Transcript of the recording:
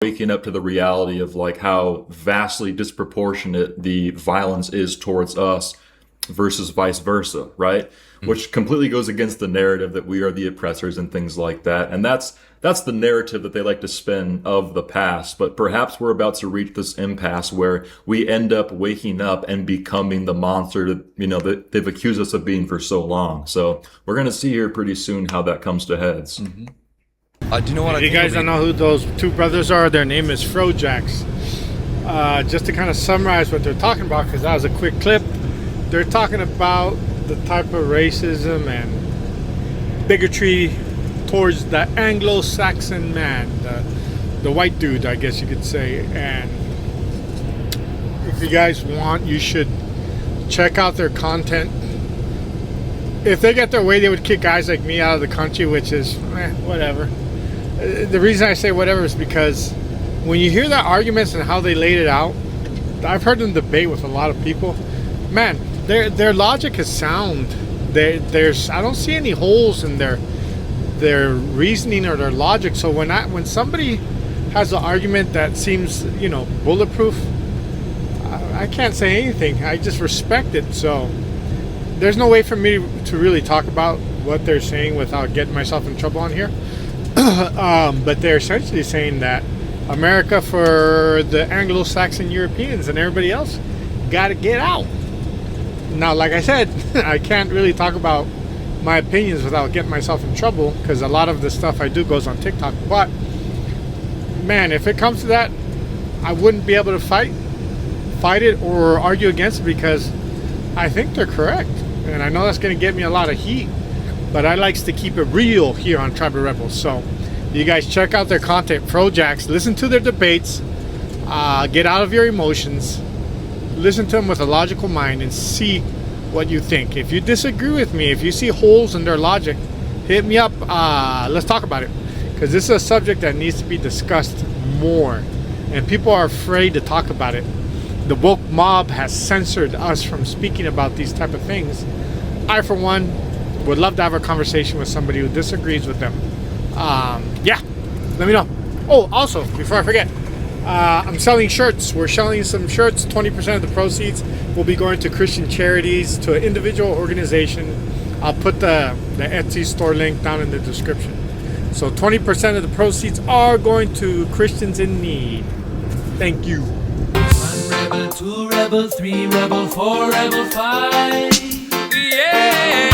waking up to the reality of like how vastly disproportionate the violence is towards us versus vice versa, right? Which completely goes against the narrative that we are the oppressors and things like that. And that's the narrative that they like to spin of the past. But perhaps we're about to reach this impasse where we end up waking up and becoming the monster that, that they've accused us of being for so long. So we're going to see here pretty soon how that comes to heads. Do you know what? If you guys don't know who those two brothers are, their name is Frojax. Just to kind of summarize what they're talking about, because that was a quick clip. They're talking about the type of racism and bigotry towards the Anglo-Saxon man, the white dude, I guess you could say. And if you guys want, you should check out their content. If they get their way, they would kick guys like me out of the country, which is whatever. The reason I say whatever is because when you hear their arguments and how they laid it out, I've heard them debate with a lot of people. Man, their logic is sound. I don't see any holes in their reasoning or their logic. So when somebody has an argument that seems bulletproof, I can't say anything. I just respect it. So there's no way for me to really talk about what they're saying without getting myself in trouble on here. But they're essentially saying that America, for the Anglo-Saxon Europeans and everybody else, got to get out. Now, like I said, I can't really talk about my opinions without getting myself in trouble, because a lot of the stuff I do goes on TikTok. But man, if it comes to that, I wouldn't be able to fight it or argue against it, because I think they're correct. And I know that's going to get me a lot of heat, but I likes to keep it real here on Tribal Rebels. So you guys check out their content, Frojax. Listen to their debates. Get out of your emotions. Listen to them with a logical mind and see what you think. If you disagree with me, if you see holes in their logic, hit me up. Let's talk about it, because this is a subject that needs to be discussed more, and people are afraid to talk about it. The woke mob has censored us from speaking about these type of things. I, for one, would love to have a conversation with somebody who disagrees with them. Yeah, let me know. Oh, also, before I forget, I'm selling shirts. We're selling some shirts. 20% of the proceeds will be going to Christian charities, to an individual organization. I'll put the Etsy store link down in the description. So 20% of the proceeds are going to Christians in need. Thank you. 1 rebel, 2 rebel, 3 rebel, 4 rebel, 5. Yeah.